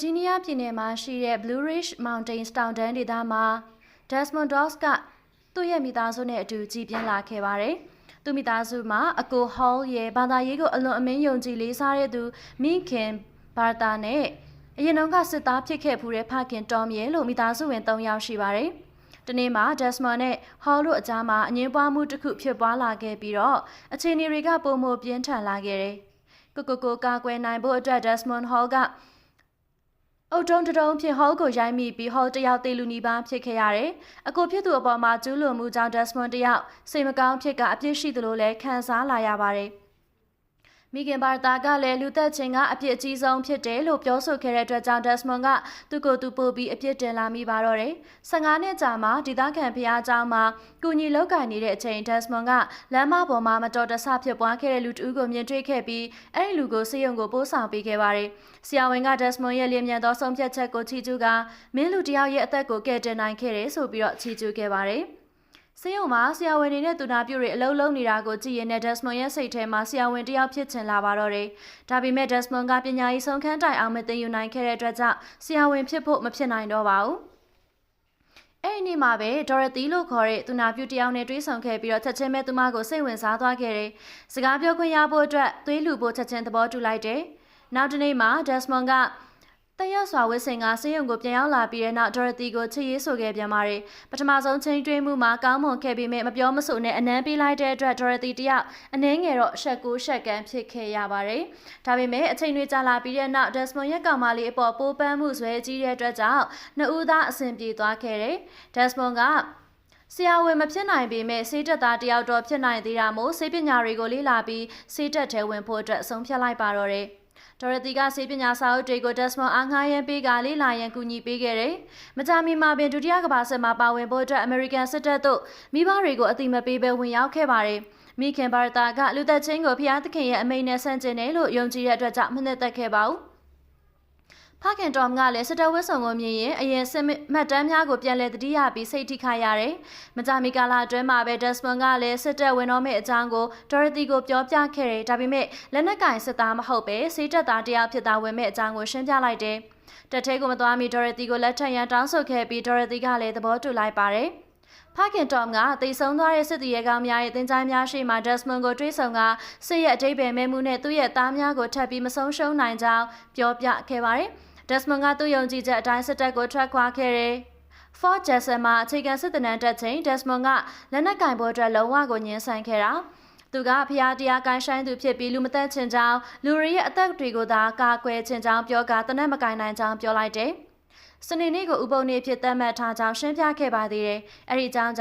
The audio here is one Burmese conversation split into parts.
ဂျီးနီးယားပြည်နယ်မှာရှိတဲ့ Blue Ridge Mountains တောင်တန်းဒေသမှာ Desmond Doss ကသူ့ရဲ့မိသားစုနဲ့အတူကြီးပြင်းလာခဲ့ပါတယ်။သူ့မိသားစုမှာအကို Hall ရဲ့ဘာသာရေးကိုအလွန်အမင်းယုံကြည်လေးစားတဲ့သူမိခင်ဘာသာနဲ့အရင်ကစစ်သားဖြစ်ခဲ့ဖူးတဲ့ဖခင် Tom ရဲ့လို့မိသားစုဝင်3ယောက်ရှိပါတယ်။ဒီနေ့မှာ Desmond နဲ့ Hall တို့အကြားမှာအငြင်းပွားမှုတစ်ခုဖြစ်ပွားလာခဲ့ပြီးတော့အခြေအနေတွေကပိုမိုပြင်းထန်လာခဲ့တယ်။ကိုကာကွယ်နိုင်ဖို့အတွက် Desmond Hall ကအုတ်တုံးတုံးဖြစ် Hall ကိုရိုက်မိပြီး Hall တယောက်သေလူနီးပါးဖြစ်ခဲ့ရတယ်။အကိုဖြစ်သူအပေါ်မှာကျူးလွန်မှုကြောင့် Desmond တယောက်စိတ်မကောင်းဖြစ်ကအပြစ်ရှိသလိုလည်းခံစားလာရပါတယ်။မိခင်ဘာသာကလည်းလူသက်ချင်းကအပြစ်အကြီးဆုံးဖြစ်တယ်လို့ပြောဆိုခဲ့တဲ့အတွက်ကြောင့် Desmond ကသူ့ကိုယ်သူပို့ပြီးအပြစ်တင်လာမိပါတော့တယ်။15နှစ်ကြာမှဒေသခံဖျားเจ้าမှာကုညီလောက်ကင်နေတဲ့အချိန် Desmond ကလမ်းမပေါ်မှာမတော်တဆဖြစ်ပွားခဲ့တဲ့လူတဦးကိုမြင်တွေ့ခဲ့ပြီးအဲ့ဒီလူကိုဆေးရုံကိုပို့ဆောင်ပေးခဲ့ပါတယ်။ဆရာဝန်က Desmond ရဲ့လျင်မြန်သောဆုံးဖြတ်ချက်ကိုချီးကျူးကမင်းလူတယောက်ရဲ့အသက်ကိုကယ်တင်နိုင်ခဲ့တယ်ဆိုပြီးတော့ချီးကျူးခဲ့ပါတယ်။ဆေးရုံမှာဆရာဝန်တွေနဲ့သူနာပြုတွေအလုံးလုံးနေတာကိုကြည့်ရင် Desmond ရဲ့စိတ်ထဲမှာဆရာဝန်တယောက်ဖြစ်ချင်လာပါတော့တယ်။ဒါပေမဲ့ Desmond ကပညာရေးဆုံးခန်းတိုင်အောင်မသိယူနိုင်ခဲ့တဲ့အတွက်ကြောင့်ဆရာဝန်ဖြစ်ဖို့မဖြစ်နိုင်တော့ပါဘူး။အဲ့ဒီနေ့မှာပဲ Dorothy လို့ခေါ်တဲ့သူနာပြုတယောက်နဲ့တွေ့ဆုံခဲ့ပြီးတော့ချက်ချင်းပဲသူမကိုစိတ်ဝင်စားသွားခဲ့တယ်။စကားပြောခွင့်ရဖို့အတွက်သွေးလူဖို့ချက်ချင်းသဘောတူလိုက်တယ်။နောက်တစ်နေ့မှာ Desmond ကတရစွာဝစ်စင်ကဆေးရုံကိုပြန်ရောက်လာပြီးတဲ့နောက် Dorothy ကိုချစ်ရေးဆိုခဲ့ပြန်ပါတယ်။ပထမဆုံးချိန်တွေ့မှုမှာကောင်းမွန်ခဲ့ပြီးမပြောမဆိုနဲ့အနမ်းပေးလိုက်တဲ့အတွက် Dorothy တယောက်အနှဲငယ်တော့ရှက်ကိုရှက်ကန်းဖြစ်ခဲ့ရပါတယ်။ဒါပေမဲ့အချိန်တွေကြာလာပြီးတဲ့နောက် Desmond ရဲ့ကောင်မလေးအပေါ်ပိုးပန်းမှုဆွဲကြီးတဲ့အတွက်ကြောင့်နှစ်ဦးသားအဆင်ပြေသွားခဲ့တယ်။ Desmond ကဆရာဝန်မဖြစ်နိုင်ပေမဲ့ဆေးတက်သားတယောက်တော့ဖြစ်နိုင်သေးတာမို့ဆေးပညာတွေကိုလေ့လာပြီးဆေးတက်ထဲဝင်ဖို့အတွက်ဆုံးဖြတ်လိုက်ပါတော့တယ်။ Dorothy ကဆေးပညာစာအုပ်တွေကို Desmond အားငှားရမ်းပေးကလေ့လာရန်ကူညီပေးခဲ့တယ်။မကြာမီမှာပင်ဒုတိယကမ္ဘာစစ်မှာပါဝင်ဖို့အတွက် American စစ်တပ်တို့မိဘတွေကိုအတိမပေးဘဲဝင်ရောက်ခဲ့ပါတယ်။မိခင်ဘာသာကလူသက်ချင်းကိုဖျားသခင်ရဲ့အမိန့်နဲ့ဆန့်ကျင်တယ်လို့ယုံကြည်တဲ့အတွက်ကြောင့်မနှစ်သက်ခဲ့ပါဘူး။ဖခင် Tom ကလည်းစစ်တပ်ဝတ်ဆောင်ကိုမြင်ရင်အရင်စစ်မှတ်တမ်းများကိုပြန်လည်သတိရပြီးစိတ်ထိခိုက်ရတယ်။မကြာမီကာလအတွင်းမှာပဲ Desmond ကလည်းစစ်တပ်ဝင်တော်မယ့်အကြောင်းကို Dorothy ကိုပြောပြခဲ့တယ်။ဒါပေမဲ့လက်နက်ကင်စစ်သားမဟုတ်ပဲဆေးတပ်သားတယောက်ဖြစ်သားဝင်မယ့်အကြောင်းကိုရှင်းပြလိုက်တယ်။တက်ထဲကိုမသွားမီ Dorothy ကိုလက်ထပ်ရန်တောင်းဆိုခဲ့ပြီး Dorothy ကလည်းသဘောတူလိုက်ပါတယ်။ဖခင် Tom ကတိတ်ဆုံးသွားတဲ့စစ်တီရဲကောင်းများရဲ့တင်ကြိုင်းများရှိမှ Desmond ကိုတွေးဆောင်ကစစ်ရဲ့အတိတ်ပဲမဲမှုနဲ့သူ့ရဲ့သားများကိုထပ်ပြီးမဆုံးရှုံးနိုင်ကြောင်းပြောပြခဲ့ပါတယ်။ Desmond ကသူ့ယုံကြည်ချက်အတိုင်းစစ်တပ်ကိုထွက်ခွာခဲ့တယ်။ Fort Jackson မှာအခြေခံစစ်တနန်းတက်ချိန် Desmond ကလက်နက်ကင်ဖို့အတွက်လုံးဝကိုညှင်းဆန်ခဲ့တာ။သူကဖျားတရားကိုင်းဆိုင်သူဖြစ်ပြီးလူမသက်ချင်ကြောင်းလူတွေရဲ့အသက်တွေကိုသာကာကွယ်ချင်ကြောင်းပြောကတနက်မကင်နိုင်ကြောင်းပြောလိုက်တယ်။စနေနေ့ကိုဥပုံနေ့ဖြစ်သတ်မှတ်ထားကြောင်းရှင်းပြခဲ့ပါသေးတယ်။အဲ့ဒီကြောင့်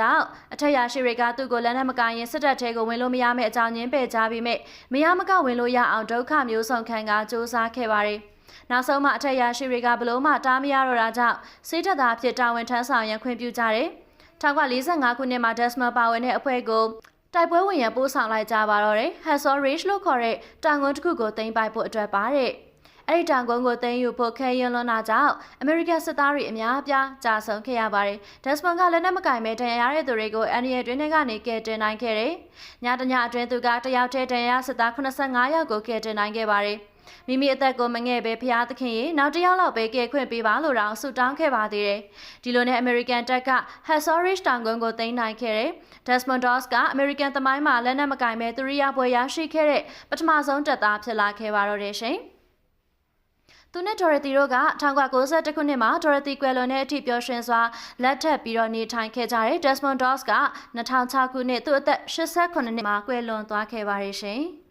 အထက်ရရှိတွေကသူ့ကိုလက်နက်မကင်ရင်စစ်တပ်ထဲကိုဝင်လို့မရမယ့်အကြောင်းညင်းပယ်ကြပြီးမရမကဝင်လို့ရအောင်ဒုက္ခမျိုးစုံခံကစူးစမ်းခဲ့ပါတယ်။နောက်ဆုံးမှအထက်ရရှိတွေကဘလို့မှတားမရတော့တာကြောင့်စိတ်သက်သာဖြစ်တာဝန်ထမ်းဆောင်ရန်ခွင့်ပြုကြတယ်။1945ခုနှစ်မှာ Desmond ပါဝင်တဲ့အဖွဲ့ကိုတိုက်ပွဲဝင်ရန်ပို့ဆောင်လိုက်ကြပါတော့တယ်။ Hazel Ridge လို့ခေါ်တဲ့တောင်ကုန်းတစ်ခုကိုသိမ်းပိုက်ဖို့အတွက်ပါတဲ့။အဲ့ဒီတောင်ကုန်းကိုသိမ်းယူဖို့ခဲရင်လွန်တာကြောင့် American စစ်သားတွေအများအပြားကြာဆုံးခဲ့ရပါတယ်။ Desmond ကလက်နက်မကင်မဲ့ဒဏ်ရာရတဲ့သူတွေကိုအန်ရီရဲ့တွင်းထဲကနေကယ်တင်နိုင်ခဲ့တယ်။ညတညအတွင်းသူကတယောက်တည်းဒဏ်ရာစစ်သား85ယောက်ကိုကယ်တင်နိုင်ခဲ့ပါတယ်။မိမိအသက်ကိုမငဲ့ပဲဖျားသခင်ရေနောက်တစ်ယောက်လောက်ပဲကယ်ခွင့်ပေးပါလို့တောင်းဆုတောင်းခဲ့ပါသေးတယ်။ဒီလိုနဲ့ American တပ်က Hazel Ridge တောင်ကုန်းကိုသိမ်းနိုင်ခဲ့တယ်။ Desmond Doss က American သမိုင်းမှာလက်နက်မကင်ပဲသူရိယပွဲရရှိခဲ့တဲ့ပထမဆုံးတပ်သားဖြစ်လာခဲ့ပါတော့တယ်ရှင်။သူနဲ့ Dorothy တို့က1991ခုနှစ်မှာ Dorothy ကွယ်လွန်တဲ့အထိပျော်ရွှင်စွာလက်ထပ်ပြီးတော့နေထိုင်ခဲ့ကြတဲ့ Desmond Doss က2006ခုနှစ်သူ့အသက်88နှစ်မှာကွယ်လွန်သွားခဲ့ပါရဲ့ရှင်။